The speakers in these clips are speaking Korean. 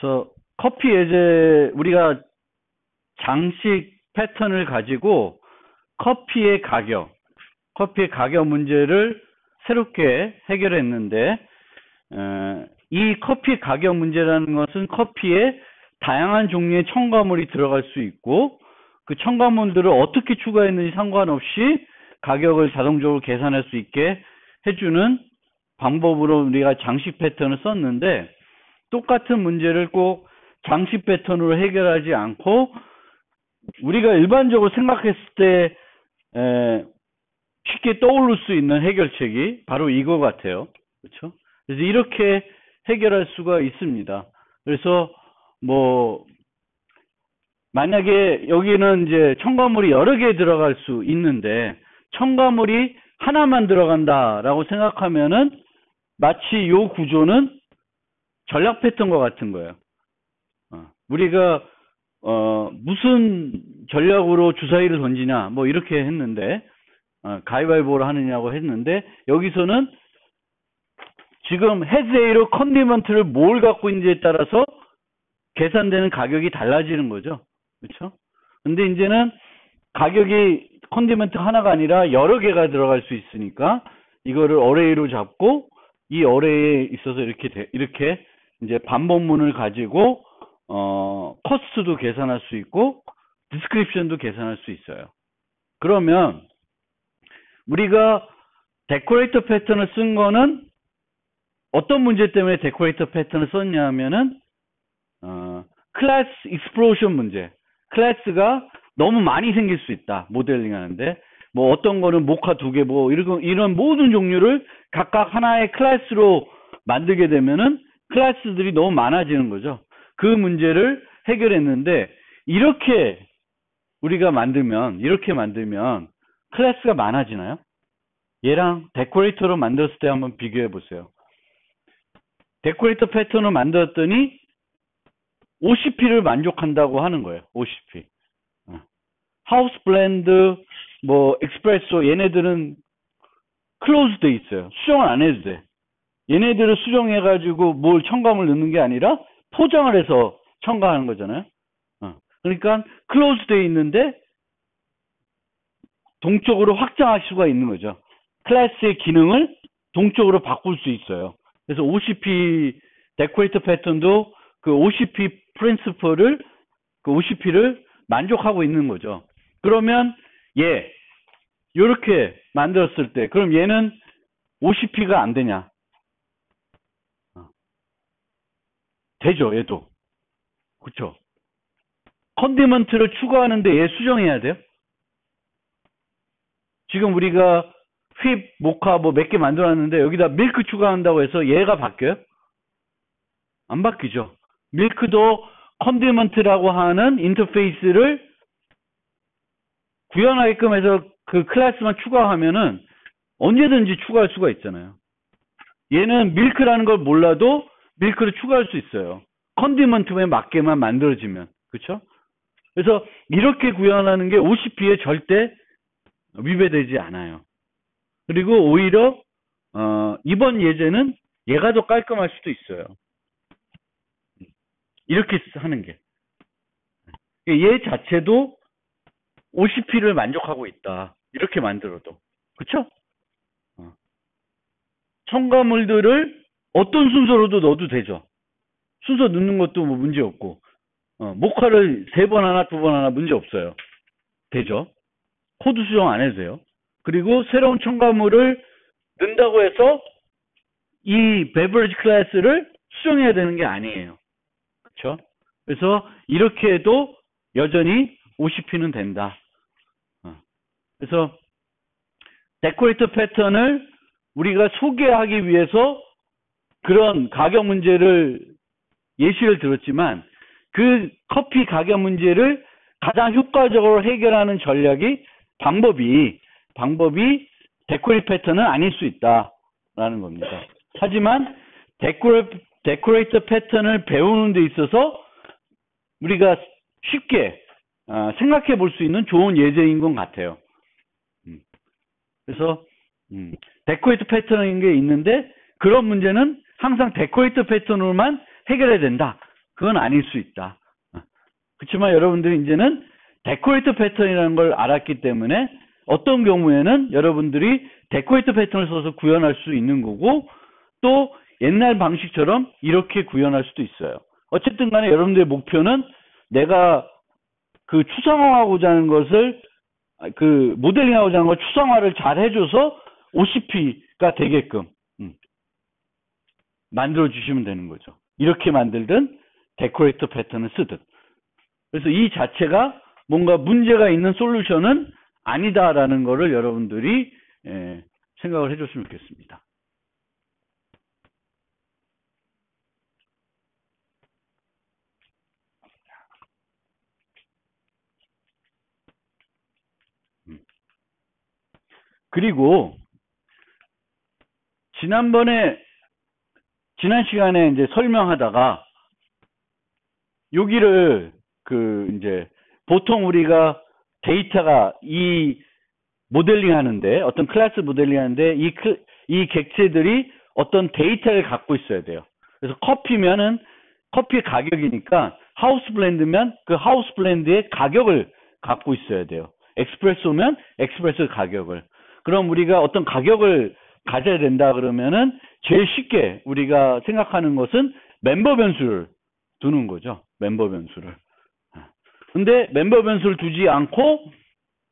그래서 커피 예제 우리가 장식 패턴을 가지고 커피의 가격 문제를 새롭게 해결했는데 이 커피 가격 문제라는 것은 커피에 다양한 종류의 첨가물이 들어갈 수 있고 그 첨가물들을 어떻게 추가했는지 상관없이 가격을 자동적으로 계산할 수 있게 해주는 방법으로 우리가 장식 패턴을 썼는데 똑같은 문제를 꼭 장식 패턴으로 해결하지 않고 우리가 일반적으로 생각했을 때 쉽게 떠오를 수 있는 해결책이 바로 이거 같아요. 그렇죠? 그래서 이렇게 해결할 수가 있습니다. 그래서 뭐 만약에 여기는 이제 첨가물이 여러 개 들어갈 수 있는데 첨가물이 하나만 들어간다라고 생각하면은 마치 요 구조는 전략 패턴과 같은 거예요. 우리가 무슨 전략으로 주사위를 던지냐 뭐 이렇게 했는데 가위바위보를 하느냐고 했는데 여기서는 지금 헤드에이로 컨디먼트를 뭘 갖고 있는지에 따라서 계산되는 가격이 달라지는 거죠. 그렇죠? 근데 이제는 가격이 컨디먼트 하나가 아니라 여러 개가 들어갈 수 있으니까 이거를 어레이로 잡고 이 어레이에 있어서 이렇게 이제 반복문을 가지고 코스트도 계산할 수 있고 디스크립션도 계산할 수 있어요. 그러면 우리가 데코레이터 패턴을 쓴 거는 어떤 문제 때문에 데코레이터 패턴을 썼냐 하면은 클래스 익스플로션 문제. 클래스가 너무 많이 생길 수 있다. 모델링 하는데 뭐 어떤 거는 모카 2개 뭐 이런 모든 종류를 각각 하나의 클래스로 만들게 되면은 클래스들이 너무 많아지는 거죠. 그 문제를 해결했는데 이렇게 만들면 클래스가 많아지나요? 얘랑 데코레이터로 만들었을 때 한번 비교해 보세요. 데코레이터 패턴을 만들었더니 OCP를 만족한다고 하는 거예요. OCP. 하우스 블렌드, 뭐 엑스프레소 얘네들은 클로즈 돼 있어요. 수정을 안 해도 돼. 얘네들을 수정해가지고 뭘 첨가물 넣는 게 아니라 포장을 해서 첨가하는 거잖아요. 그러니까 클로즈 돼 있는데 동적으로 확장할 수가 있는 거죠. 클래스의 기능을 동적으로 바꿀 수 있어요. 그래서 OCP 데코레이터 패턴도 그 OCP 프린시플을 그 OCP를 만족하고 있는 거죠. 그러면 이렇게 만들었을 때 그럼 얘는 OCP가 안 되냐? 되죠, 얘도. 그렇죠? 컨디먼트를 추가하는데 얘 수정해야 돼요? 지금 우리가 휩, 모카 뭐 몇 개 만들어놨는데 여기다 밀크 추가한다고 해서 얘가 바뀌어요? 안 바뀌죠. 밀크도 컨디먼트라고 하는 인터페이스를 구현하게끔 해서 그 클래스만 추가하면은 언제든지 추가할 수가 있잖아요. 얘는 밀크라는 걸 몰라도 밀크를 추가할 수 있어요. 컨디먼트에 맞게만 만들어지면. 그렇죠? 그래서 이렇게 구현하는 게 OCP에 절대 위배되지 않아요. 그리고 오히려 이번 예제는 얘가 더 깔끔할 수도 있어요. 이렇게 하는 게. 얘 자체도 OCP를 만족하고 있다. 이렇게 만들어도. 그쵸? 첨가물들을 어떤 순서로도 넣어도 되죠. 순서 넣는 것도 뭐 문제 없고. 모카를 3번 하나, 2번 하나 문제 없어요. 되죠? 코드 수정 안 해도 돼요. 그리고 새로운 첨가물을 넣는다고 해서 이 베버리지 클래스를 수정해야 되는 게 아니에요. 그렇죠? 그래서 이렇게 해도 여전히 OCP는 된다. 그래서 데코레이터 패턴을 우리가 소개하기 위해서 그런 가격 문제를 예시를 들었지만 그 커피 가격 문제를 가장 효과적으로 해결하는 방법이 데코레이터 패턴은 아닐 수 있다라는 겁니다. 하지만 데코레이터 패턴을 배우는 데 있어서 우리가 쉽게 생각해 볼 수 있는 좋은 예제인 것 같아요. 그래서 데코레이터 패턴인 게 있는데 그런 문제는 항상 데코레이터 패턴으로만 해결해야 된다. 그건 아닐 수 있다. 그렇지만 여러분들이 이제는 데코레이터 패턴이라는 걸 알았기 때문에 어떤 경우에는 여러분들이 데코레이터 패턴을 써서 구현할 수 있는 거고, 또 옛날 방식처럼 이렇게 구현할 수도 있어요. 어쨌든 간에 여러분들의 목표는 내가 그 추상화하고자 하는 것을, 그 모델링하고자 하는 걸 추상화를 잘 해줘서 OCP가 되게끔 만들어 주시면 되는 거죠. 이렇게 만들든 데코레이터 패턴을 쓰든. 그래서 이 자체가 뭔가 문제가 있는 솔루션은 아니다라는 거를 여러분들이 생각을 해줬으면 좋겠습니다. 그리고 지난 시간에 이제 설명하다가 여기를 이제 보통 우리가 데이터가 이 모델링 하는데, 어떤 클래스 모델링 하는데 이 객체들이 어떤 데이터를 갖고 있어야 돼요. 그래서 커피면은 커피의 가격이니까, 하우스 블렌드면 그 하우스 블렌드의 가격을 갖고 있어야 돼요. 엑스프레소면 엑스프레소 가격을. 그럼 우리가 어떤 가격을 가져야 된다 그러면은 제일 쉽게 우리가 생각하는 것은 멤버 변수를 두는 거죠. 멤버 변수를. 근데 멤버 변수를 두지 않고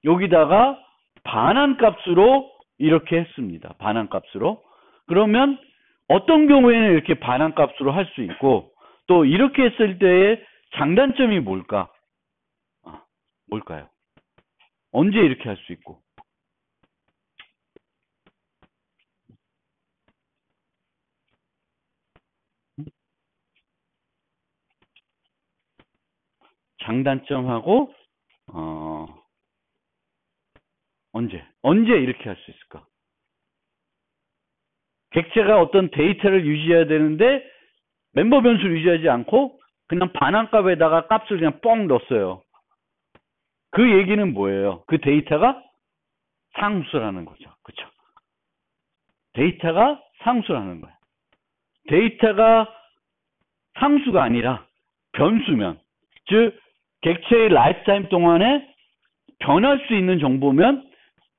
여기다가 반환값으로 이렇게 했습니다. 반환값으로. 그러면 어떤 경우에는 이렇게 반환값으로 할 수 있고, 또 이렇게 했을 때의 장단점이 뭘까? 뭘까요? 언제 이렇게 할 수 있고? 장단점하고 언제 이렇게 할 수 있을까? 객체가 어떤 데이터를 유지해야 되는데 멤버 변수를 유지하지 않고 그냥 반환값에다가 값을 그냥 뻥 넣었어요. 그 얘기는 뭐예요? 그 데이터가 상수라는 거죠. 그렇죠? 데이터가 상수라는 거예요. 데이터가 상수가 아니라 변수면, 즉 객체의 라이프타임 동안에 변할 수 있는 정보면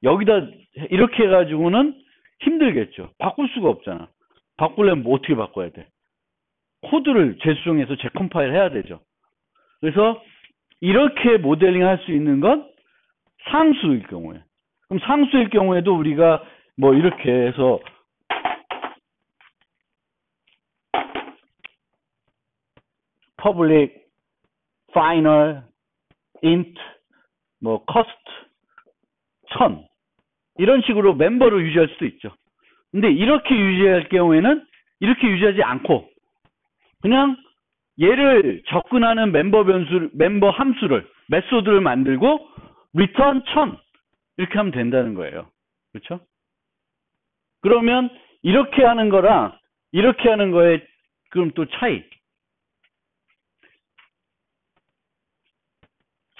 여기다 이렇게 해가지고는 힘들겠죠. 바꿀 수가 없잖아. 바꾸려면 뭐 어떻게 바꿔야 돼? 코드를 재수정해서 재컴파일 해야 되죠. 그래서 이렇게 모델링 할 수 있는 건 상수일 경우에. 그럼 상수일 경우에도 우리가 뭐 이렇게 해서 public, final, int, 뭐 cost, 1000 이런 식으로 멤버를 유지할 수도 있죠. 근데 이렇게 유지할 경우에는 이렇게 유지하지 않고 그냥 얘를 접근하는 멤버 함수를, 메소드를 만들고 return 1000 이렇게 하면 된다는 거예요. 그렇죠? 그러면 이렇게 하는 거랑 이렇게 하는 거에 그럼 또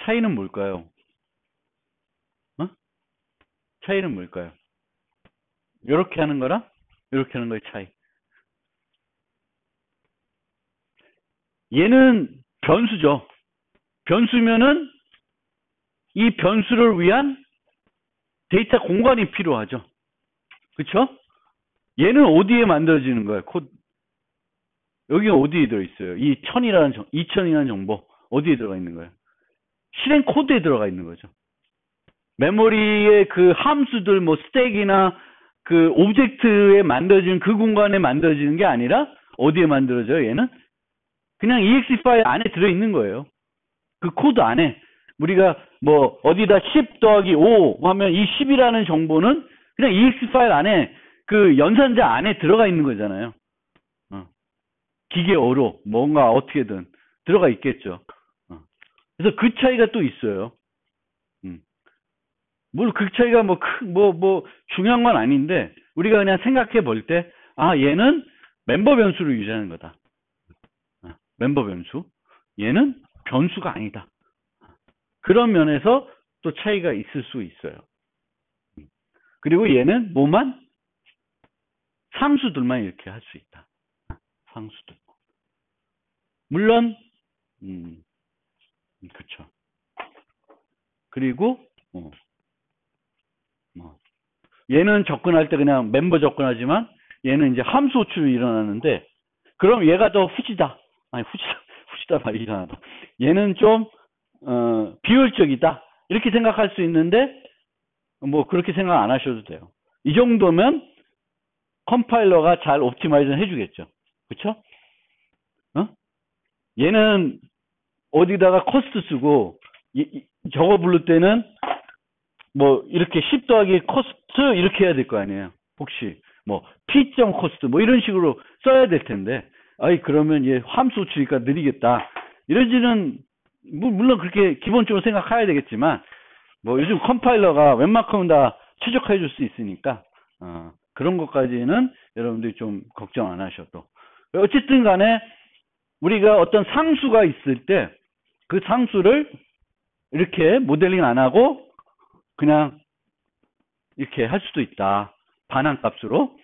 차이는 뭘까요? 차이는 뭘까요? 이렇게 하는 거랑 이렇게 하는 거의 차이. 얘는 변수죠. 변수면은 이 변수를 위한 데이터 공간이 필요하죠. 그렇죠? 얘는 어디에 만들어지는 거예요? 여기 어디에 들어있어요? 이 2000이라는 정보 어디에 들어가 있는 거예요? 실행 코드에 들어가 있는 거죠. 메모리의 그 함수들, 뭐 스택이나 그 오브젝트에 만들어지는 그 공간에 만들어지는 게 아니라 어디에 만들어져요? 얘는 그냥 exe 파일 안에 들어있는 거예요. 그 코드 안에. 우리가 뭐 어디다 10 더하기 5 하면 이 10이라는 정보는 그냥 exe 파일 안에 그 연산자 안에 들어가 있는 거잖아요. 기계어로 뭔가 어떻게든 들어가 있겠죠. 그래서 그 차이가 또 있어요. 뭘 그 차이가 뭐 중요한 건 아닌데 우리가 그냥 생각해 볼 때 얘는 멤버 변수를 유지하는 거다. 멤버 변수. 얘는 변수가 아니다. 그런 면에서 또 차이가 있을 수 있어요. 그리고 얘는 뭐만? 상수들만 이렇게 할 수 있다. 상수들. 물론, 그쵸. 그리고, 뭐, 얘는 접근할 때 그냥 멤버 접근하지만 얘는 이제 함수 호출이 일어나는데 그럼 얘가 더 후지다. 아니, 후지다 말 이상하다. 얘는 좀, 비효율적이다. 이렇게 생각할 수 있는데 뭐 그렇게 생각 안 하셔도 돼요. 이 정도면 컴파일러가 잘 옵티마이즈는 해주겠죠. 그쵸? 어? 얘는 어디다가 코스트 쓰고 저거 부를 때는 뭐 이렇게 10 더하기 코스트 이렇게 해야 될 거 아니에요. 혹시 뭐 P.점 코스트 뭐 이런 식으로 써야 될 텐데 아이 그러면 얘 함수 치니까 느리겠다. 이러지는 물론 그렇게 기본적으로 생각해야 되겠지만 뭐 요즘 컴파일러가 웬만큼 다 최적화해 줄 수 있으니까 그런 것까지는 여러분들이 좀 걱정 안 하셔도 어쨌든 간에 우리가 어떤 상수가 있을 때 그 상수를 이렇게 모델링 안 하고 그냥 이렇게 할 수도 있다. 반환값으로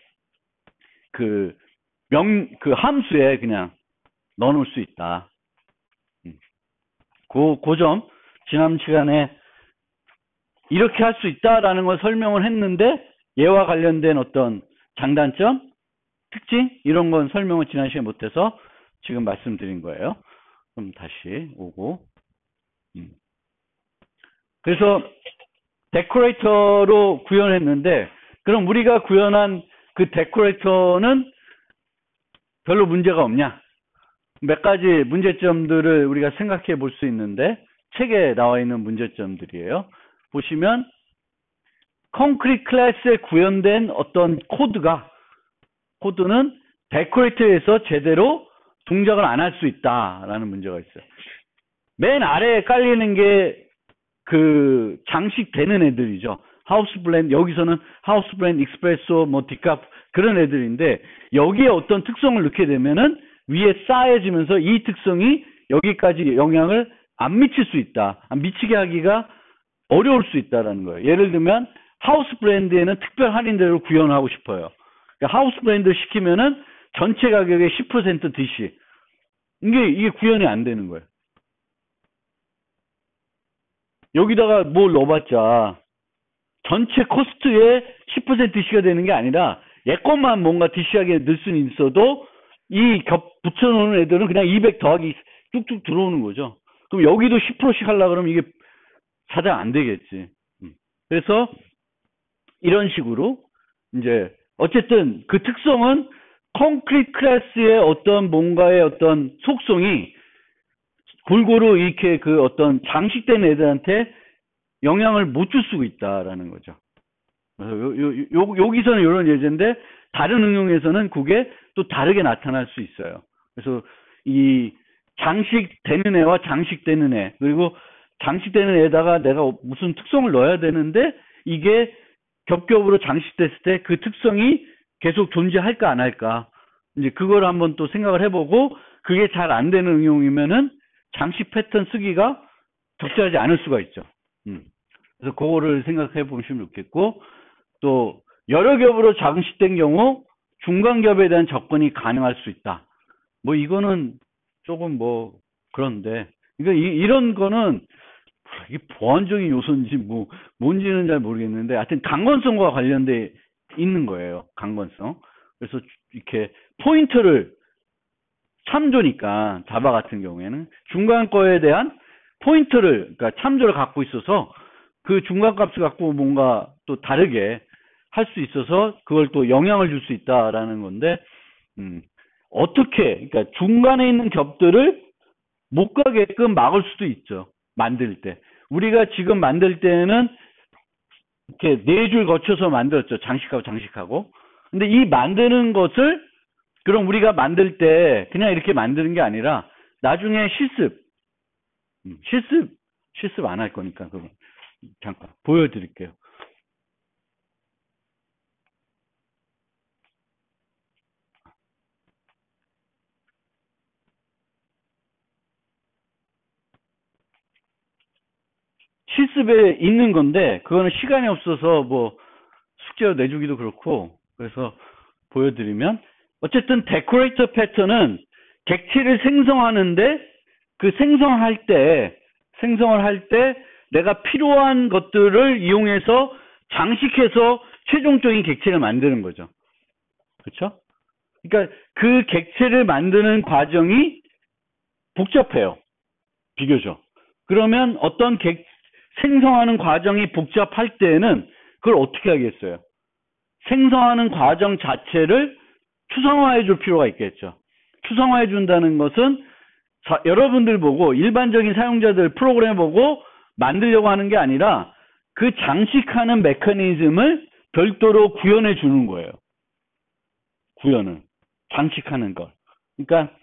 그 함수에 그냥 넣어놓을 수 있다. 그 점 지난 시간에 이렇게 할 수 있다라는 걸 설명을 했는데 얘와 관련된 어떤 장단점, 특징 이런 건 설명을 지난 시간에 못해서 지금 말씀드린 거예요. 그럼 다시 오고 그래서 데코레이터로 구현했는데 그럼 우리가 구현한 그 데코레이터는 별로 문제가 없냐? 몇 가지 문제점들을 우리가 생각해 볼 수 있는데 책에 나와 있는 문제점들이에요. 보시면 콘크리트 클래스에 구현된 어떤 코드는 데코레이터에서 제대로 동작을 안 할 수 있다라는 문제가 있어요. 맨 아래에 깔리는 게 그 장식되는 애들이죠. 하우스 블렌드, 여기서는 하우스 블렌드, 익스프레소, 뭐 디카프 그런 애들인데 여기에 어떤 특성을 넣게 되면은 위에 쌓여지면서 이 특성이 여기까지 영향을 안 미칠 수 있다. 미치게 하기가 어려울 수 있다라는 거예요. 예를 들면 하우스 브랜드에는 특별 할인대로 구현하고 싶어요. 그러니까 하우스 브랜드 시키면은 전체 가격의 10% DC. 이게 구현이 안 되는 거예요. 여기다가 뭘 넣어봤자 전체 코스트에 10% DC가 되는 게 아니라 얘 것만 뭔가 DC하게 넣을 수는 있어도 이 붙여놓는 애들은 그냥 200 더하기 뚝뚝 들어오는 거죠. 그럼 여기도 10%씩 하려고 그러면 이게 사장 안 되겠지. 그래서 이런 식으로 이제 어쨌든 그 특성은 콘크리트 클래스의 어떤 뭔가의 어떤 속성이 골고루 이렇게 그 어떤 장식된 애들한테 영향을 못 줄 수가 있다라는 거죠. 그래서 여기서는 이런 예제인데 다른 응용에서는 그게 또 다르게 나타날 수 있어요. 그래서 이 장식되는 애와 장식되는 애 그리고 장식되는 애에다가 내가 무슨 특성을 넣어야 되는데 이게 겹겹으로 장식됐을 때 그 특성이 계속 존재할까 안 할까 이제 그걸 한번 또 생각을 해보고 그게 잘 안 되는 응용이면은 장식 패턴 쓰기가 적절하지 않을 수가 있죠. 그래서 그거를 생각해 보시면 좋겠고 또 여러 겹으로 장식된 경우 중간 겹에 대한 접근이 가능할 수 있다. 뭐 이거는 조금 뭐 그런데 이런 거는 이게 보안적인 요소인지 뭐 뭔지는 잘 모르겠는데 하여튼 강건성과 관련돼 있는 거예요. 강건성. 그래서 이렇게 포인트를 참조니까 자바 같은 경우에는 중간 거에 대한 포인트를 그러니까 참조를 갖고 있어서 그 중간 값을 갖고 뭔가 또 다르게 할 수 있어서 그걸 또 영향을 줄 수 있다라는 건데 어떻게 그러니까 중간에 있는 겹들을 못 가게끔 막을 수도 있죠. 만들 때 우리가 지금 만들 때는 이렇게 네 줄 거쳐서 만들었죠. 장식하고 장식하고. 근데 이 만드는 것을 그럼 우리가 만들 때 그냥 이렇게 만드는 게 아니라 나중에 실습 안 할 거니까 그거 잠깐 보여드릴게요. 실습에 있는 건데 그거는 시간이 없어서 뭐 숙제로 내주기도 그렇고 그래서 보여드리면 어쨌든 데코레이터 패턴은 객체를 생성하는데 그 생성을 할 때 내가 필요한 것들을 이용해서 장식해서 최종적인 객체를 만드는 거죠. 그렇죠? 그러니까 그 객체를 만드는 과정이 복잡해요. 비교적. 그러면 어떤 생성하는 과정이 복잡할 때에는 그걸 어떻게 하겠어요? 생성하는 과정 자체를 추상화해 줄 필요가 있겠죠. 추상화해 준다는 것은 여러분들 보고 일반적인 사용자들 프로그램 보고 만들려고 하는 게 아니라 그 장식하는 메커니즘을 별도로 구현해 주는 거예요. 구현을. 장식하는 걸. 그러니까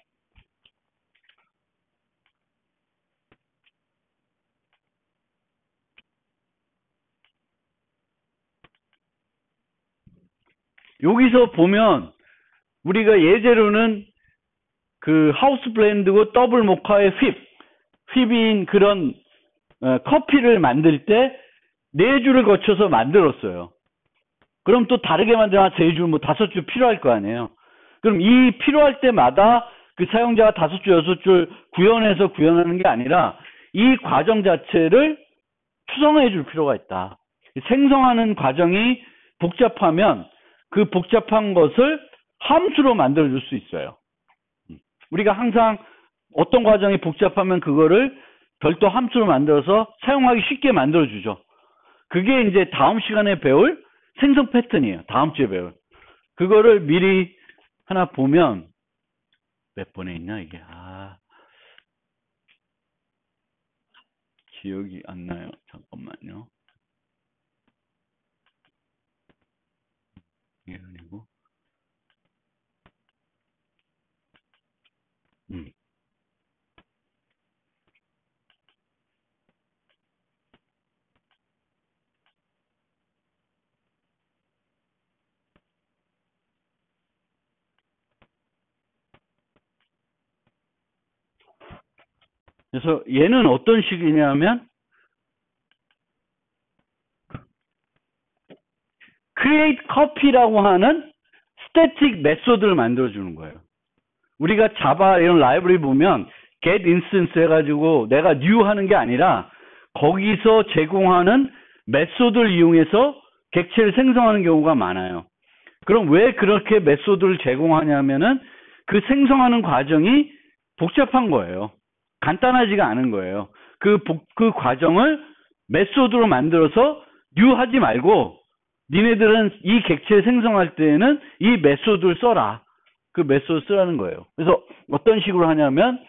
여기서 보면 우리가 예제로는 그 하우스 블렌드고 더블 모카의 휩인 그런 커피를 만들 때 4주를 거쳐서 만들었어요. 그럼 또 다르게 만들면 3주, 뭐 5주 필요할 거 아니에요. 그럼 이 필요할 때마다 그 사용자가 5주, 6줄 구현해서 구현하는 게 아니라 이 과정 자체를 추상화해 줄 필요가 있다. 생성하는 과정이 복잡하면 그 복잡한 것을 함수로 만들어 줄 수 있어요. 우리가 항상 어떤 과정이 복잡하면 그거를 별도 함수로 만들어서 사용하기 쉽게 만들어 주죠. 그게 이제 다음 시간에 배울 생성 패턴이에요. 다음 주에 배울. 그거를 미리 하나 보면 몇 번에 있냐 이게. 기억이 안 나요. 잠깐만요. 이게 아니고. 그래서 얘는 어떤 식이냐면 create copy라고 하는 static 메소드를 만들어 주는 거예요. 우리가 자바 이런 라이브러리 보면 get instance 해가지고 내가 new 하는 게 아니라 거기서 제공하는 메소드를 이용해서 객체를 생성하는 경우가 많아요. 그럼 왜 그렇게 메소드를 제공하냐면은 그 생성하는 과정이 복잡한 거예요. 간단하지가 않은 거예요. 그 과정을 메소드로 만들어서 new 하지 말고 니네들은 이 객체를 생성할 때에는 이 메소드를 써라. 그 메소드 쓰라는 거예요. 그래서 어떤 식으로 하냐면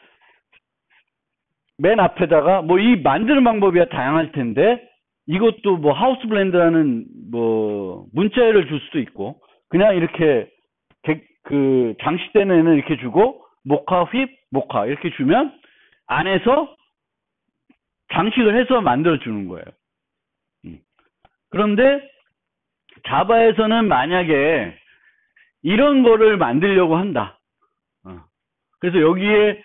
맨 앞에다가 뭐 이 만드는 방법이야 다양할 텐데 이것도 뭐 하우스 블렌드라는 뭐 문자열을 줄 수도 있고 그냥 이렇게 그 장식되는 애는 이렇게 주고 모카 휩 모카 이렇게 주면 안에서 장식을 해서 만들어 주는 거예요. 그런데 자바에서는 만약에 이런 거를 만들려고 한다. 그래서 여기에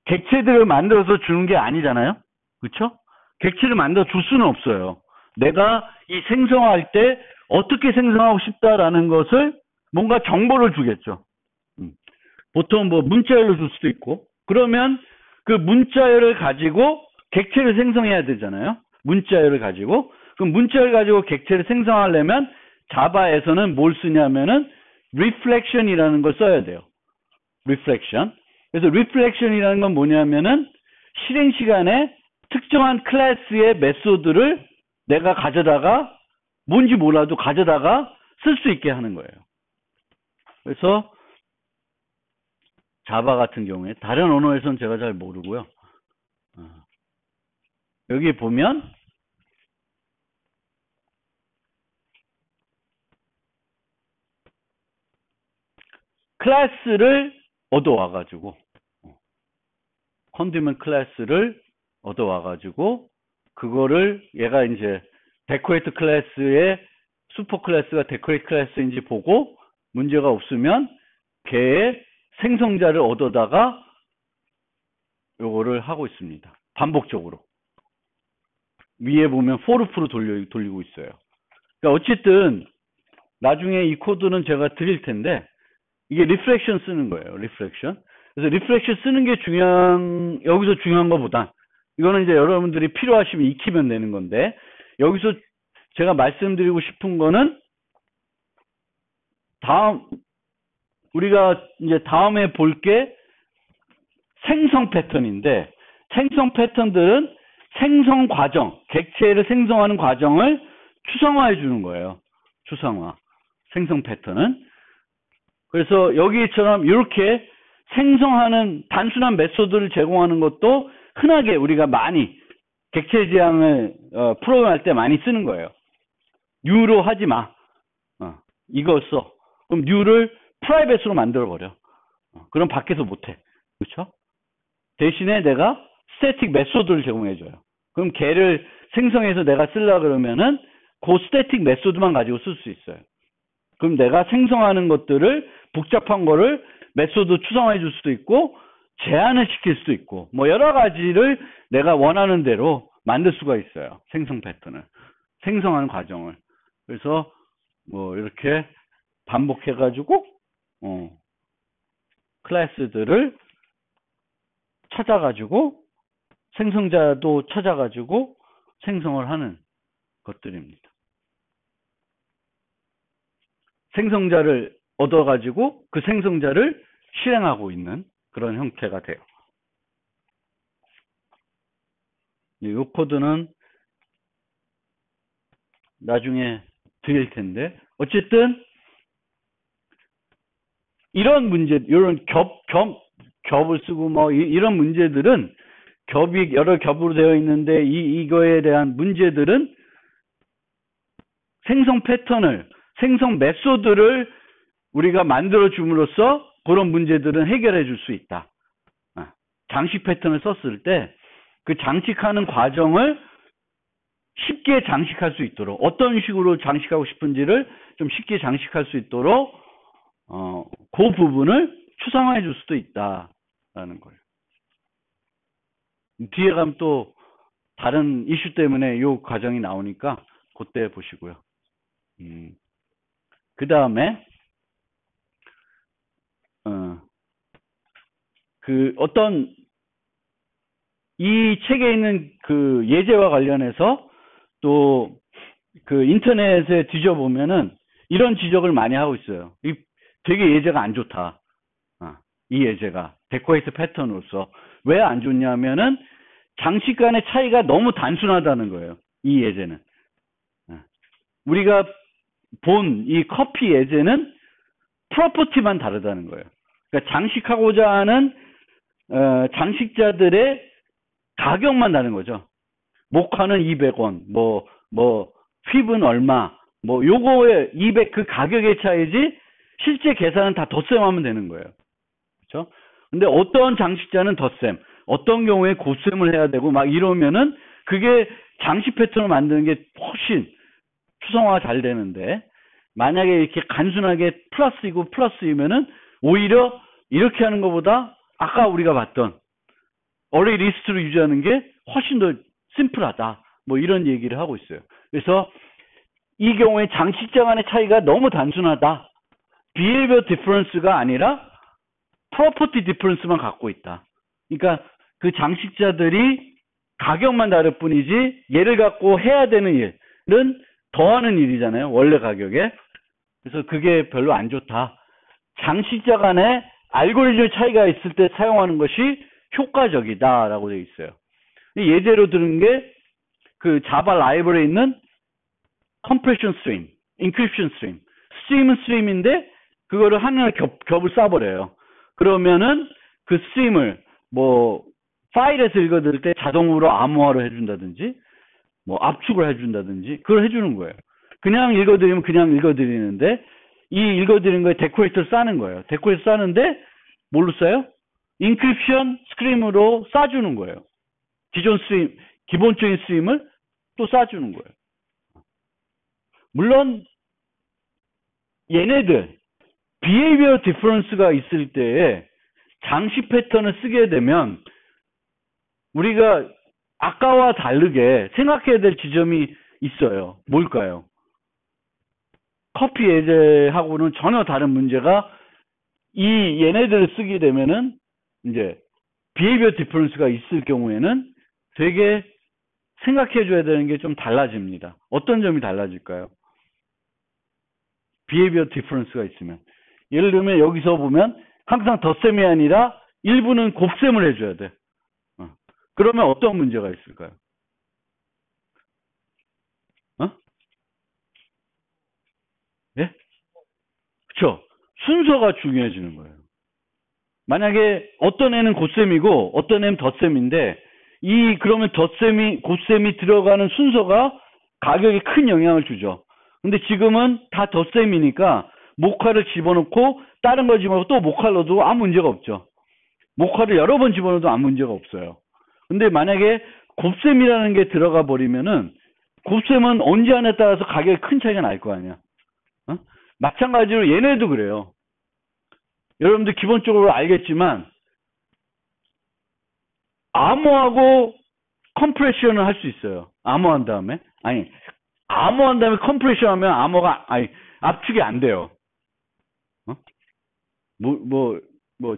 객체들을 만들어서 주는 게 아니잖아요. 그렇죠? 객체를 만들어 줄 수는 없어요. 내가 이 생성할 때 어떻게 생성하고 싶다라는 것을 뭔가 정보를 주겠죠. 보통 뭐 문자열로 줄 수도 있고 그러면 그 문자열을 가지고 객체를 생성해야 되잖아요. 문자열을 가지고 그럼 문자열 가지고 객체를 생성하려면 자바에서는 뭘 쓰냐면은 reflection이라는 걸 써야 돼요. reflection. 그래서 reflection이라는 건 뭐냐면은 실행 시간에 특정한 클래스의 메소드를 내가 가져다가 뭔지 몰라도 가져다가 쓸 수 있게 하는 거예요. 그래서 자바 같은 경우에 다른 언어에서는 제가 잘 모르고요. 여기 보면 클래스를 얻어와가지고 컨디먼 클래스를 얻어와가지고 그거를 얘가 이제 데코레이트 클래스의 슈퍼 클래스가 데코레이트 클래스인지 보고 문제가 없으면 걔의 생성자를 얻어다가 요거를 하고 있습니다. 반복적으로. 위에 보면 for로프로 돌리고 있어요. 그러니까 어쨌든 나중에 이 코드는 제가 드릴 텐데 이게 리플렉션 쓰는 거예요. 리플렉션. 그래서 리플렉션 쓰는 게 여기서 중요한 것보다, 이거는 이제 여러분들이 필요하시면 익히면 되는 건데, 여기서 제가 말씀드리고 싶은 거는, 우리가 이제 다음에 볼 게 생성 패턴인데, 생성 패턴들은 생성 과정, 객체를 생성하는 과정을 추상화해 주는 거예요. 추상화. 생성 패턴은. 그래서 여기처럼 이렇게 생성하는 단순한 메소드를 제공하는 것도 흔하게 우리가 많이 객체 지향을 프로그램할 때 많이 쓰는 거예요. 뉴로 하지 마. 이거 써. 그럼 뉴를 프라이빗으로 만들어버려. 그럼 밖에서 못해. 그렇죠? 대신에 내가 스태틱 메소드를 제공해줘요. 그럼 걔를 생성해서 내가 쓰려고 그러면은 그 스태틱 메소드만 가지고 쓸 수 있어요. 그럼 내가 생성하는 것들을 복잡한 거를 메소드 추상화해 줄 수도 있고 제한을 시킬 수도 있고 뭐 여러 가지를 내가 원하는 대로 만들 수가 있어요. 생성 패턴을. 생성하는 과정을. 그래서 뭐 이렇게 반복해 가지고 클래스들을 찾아가지고 생성자도 찾아가지고 생성을 하는 것들입니다. 생성자를 얻어가지고 그 생성자를 실행하고 있는 그런 형태가 돼요. 이 코드는 나중에 드릴 텐데 어쨌든 이런 문제, 이런 겹을 쓰고 뭐 이런 문제들은 겹이 여러 겹으로 되어 있는데 이거에 대한 문제들은 생성 패턴을, 생성 메소드를 우리가 만들어 줌으로써 그런 문제들은 해결해 줄 수 있다. 장식 패턴을 썼을 때 그 장식하는 과정을 쉽게 장식할 수 있도록 어떤 식으로 장식하고 싶은지를 좀 쉽게 장식할 수 있도록 그 부분을 추상화해 줄 수도 있다라는 거예요. 뒤에 가면 또 다른 이슈 때문에 이 과정이 나오니까 그때 보시고요. 그 다음에 그 어떤 이 책에 있는 그 예제와 관련해서 또 그 인터넷에 뒤져보면은 이런 지적을 많이 하고 있어요. 되게 예제가 안 좋다. 이 예제가 데코레이트 패턴으로서 왜 안 좋냐면은 장식 간의 차이가 너무 단순하다는 거예요. 이 예제는. 우리가 본 이 커피 예제는 프로퍼티만 다르다는 거예요. 그러니까 장식하고자 하는 장식자들의 가격만 다른 거죠. 모카는 200원, 휘브는 얼마, 요거의 200 그 가격의 차이지 실제 계산은 다 덧셈하면 되는 거예요. 그렇죠? 근데 어떤 장식자는 덧셈, 어떤 경우에 고셈을 해야 되고 막 이러면은 그게 장식 패턴을 만드는 게 훨씬 추상화가 잘 되는데 만약에 이렇게 단순하게 플러스이고 플러스이면은 오히려 이렇게 하는 것보다 아까 우리가 봤던 어레이 리스트로 유지하는 게 훨씬 더 심플하다. 뭐 이런 얘기를 하고 있어요. 그래서 이 경우에 장식자 간의 차이가 너무 단순하다. behavior difference가 아니라 property difference만 갖고 있다. 그러니까 그 장식자들이 가격만 다를 뿐이지 얘를 갖고 해야 되는 일은 더하는 일이잖아요. 원래 가격에. 그래서 그게 별로 안 좋다. 장식자 간에 알고리즘의 차이가 있을 때 사용하는 것이 효과적이다라고 되어 있어요. 예제로 들은 게 그 자바 라이브러리에 있는 compression stream, encryption stream. 스트림은 스트림인데 그거를 하나의 겹을 쏴버려요. 그러면은 그 스트림을 파일에서 읽어들을 때 자동으로 암호화를 해준다든지 압축을 해준다든지 그걸 해주는 거예요. 그냥 읽어드리면 그냥 읽어드리는데 이 읽어드리는 거에 데코레이터를 싸는 거예요. 데코레이터 싸는데 뭘로 싸요? 인크립션 스크림으로 싸주는 거예요. 기존 스트림, 기본적인 스트림을 또 싸주는 거예요. 물론 얘네들 behavior difference가 있을 때에 장식 패턴을 쓰게 되면 우리가 아까와 다르게 생각해야 될 지점이 있어요. 뭘까요? 커피 예제하고는 전혀 다른 문제가 이 얘네들을 쓰게 되면은 이제 behavior difference가 있을 경우에는 되게 생각해 줘야 되는 게 좀 달라집니다. 어떤 점이 달라질까요? behavior difference가 있으면. 예를 들면 여기서 보면 항상 덧셈이 아니라 일부는 곱셈을 해줘야 돼. 그러면 어떤 문제가 있을까요? 예? 그쵸? 순서가 중요해지는 거예요. 만약에 어떤 애는 곱셈이고 어떤 애는 덧셈인데 그러면 곱셈이 들어가는 순서가 가격에 큰 영향을 주죠. 근데 지금은 다 덧셈이니까 모카를 집어넣고 다른 거 집어넣고 또 모카를 넣어도 아무 문제가 없죠. 모카를 여러 번 집어넣어도 아무 문제가 없어요. 근데 만약에 곱셈이라는 게 들어가 버리면은 곱셈은 언제 하냐에 따라서 가격에 큰 차이가 날 거 아니야. 마찬가지로 얘네도 그래요. 여러분들 기본적으로 알겠지만 암호하고 컴프레션을 할 수 있어요. 암호한 다음에 컴프레션 하면 압축이 안 돼요.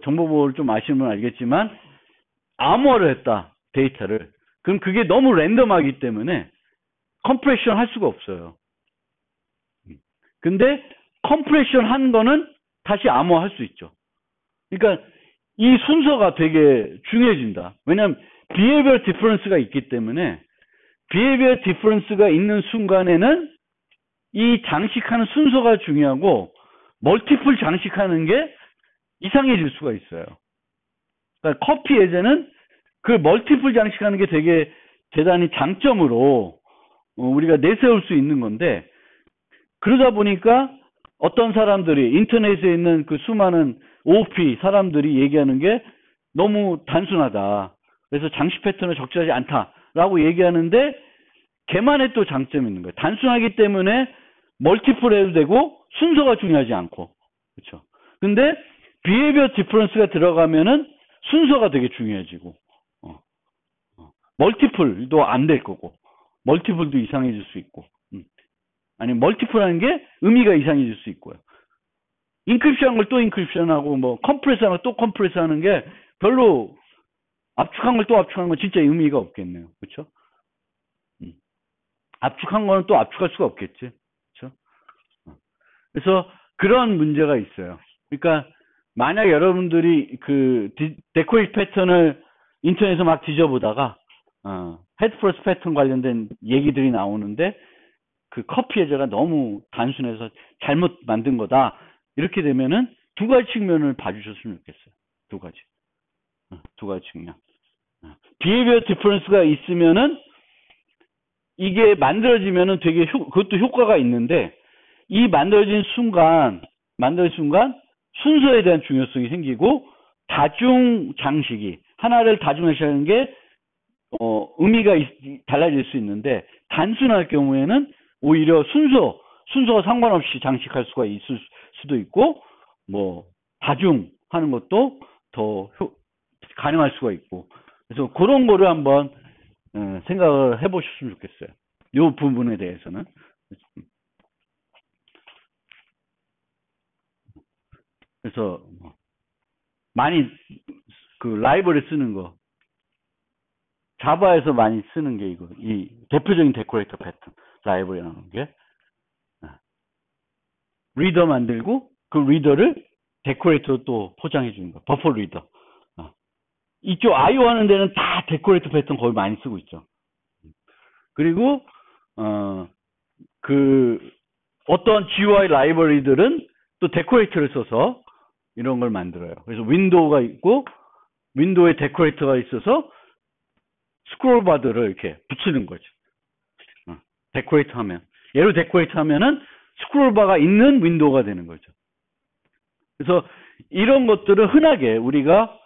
정보보호를 좀 아시는 분은 알겠지만 암호를 했다, 데이터를. 그럼 그게 너무 랜덤하기 때문에 컴프레션 할 수가 없어요. 근데 컴프레션 한 거는 다시 암호할 수 있죠. 그러니까 이 순서가 되게 중요해진다. 왜냐하면 behavior difference가 있기 때문에 behavior difference가 있는 순간에는 이 장식하는 순서가 중요하고 멀티플 장식하는 게 이상해질 수가 있어요. 그러니까 커피 예제는 그 멀티플 장식하는 게 되게 대단히 장점으로 우리가 내세울 수 있는 건데, 그러다 보니까 어떤 사람들이 인터넷에 있는 그 수많은 OOP 사람들이 얘기하는 게 너무 단순하다. 그래서 장식 패턴은 적절하지 않다라고 얘기하는데 걔만의 또 장점이 있는 거예요. 단순하기 때문에 멀티플 해도 되고 순서가 중요하지 않고. 그렇죠. 근데 비헤비어 디퍼런스가 들어가면은 순서가 되게 중요해지고 멀티플도 안 될 거고 멀티플도 이상해질 수 있고 아니 멀티플하는 게 의미가 이상해질 수 있고요. 인크립션한 걸 또 인크립션하고 뭐 컴프레스하는 걸 또 컴프레스하는 게 별로 압축한 걸 또 압축한 건 진짜 의미가 없겠네요. 그렇죠? 압축한 거는 또 압축할 수가 없겠지. 그렇죠? 그래서 그런 문제가 있어요. 그러니까 만약 여러분들이 그 데코레이트 패턴을 인터넷에서 막 뒤져보다가 헤드 프로스 패턴 관련된 얘기들이 나오는데 그 커피 예제가 너무 단순해서 잘못 만든 거다. 이렇게 되면은 두 가지 측면을 봐주셨으면 좋겠어요. 두 가지 측면. 비헤비어 디퍼런스가 있으면은 이게 만들어지면은 되게 그것도 효과가 있는데 이 만들어진 순간 순서에 대한 중요성이 생기고 다중 장식이 하나를 다중화시하는 게 의미가 달라질 수 있는데 단순할 경우에는 오히려 순서와 상관없이 장식할 수가 있을 수도 있고 뭐 다중하는 것도 더 가능할 수가 있고 그래서 그런 거를 한번 생각을 해보셨으면 좋겠어요. 이 부분에 대해서는. 그래서 많이 그 라이브러리 쓰는 거 자바에서 많이 쓰는 게 이거 이 대표적인 데코레이터 패턴 라이브러리라는 게 리더 만들고 그 리더를 데코레이터로 또 포장해 주는 거 버퍼 리더. 이쪽 IO 하는 데는 다 데코레이터 패턴 거의 많이 쓰고 있죠. 그리고 그 어떤 GUI 라이브러리들은 또 데코레이터를 써서 이런 걸 만들어요. 그래서 윈도우가 있고 윈도우에 데코레이터가 있어서 스크롤 바들을 이렇게 붙이는 거죠. 데코레이터 하면 얘로 데코레이터 하면은 스크롤 바가 있는 윈도우가 되는 거죠. 그래서 이런 것들은 흔하게 우리가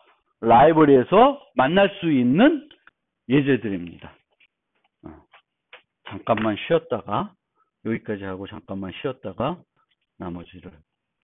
라이브러리에서 만날 수 있는 예제들입니다. 잠깐만 쉬었다가 여기까지 하고 잠깐만 쉬었다가 나머지를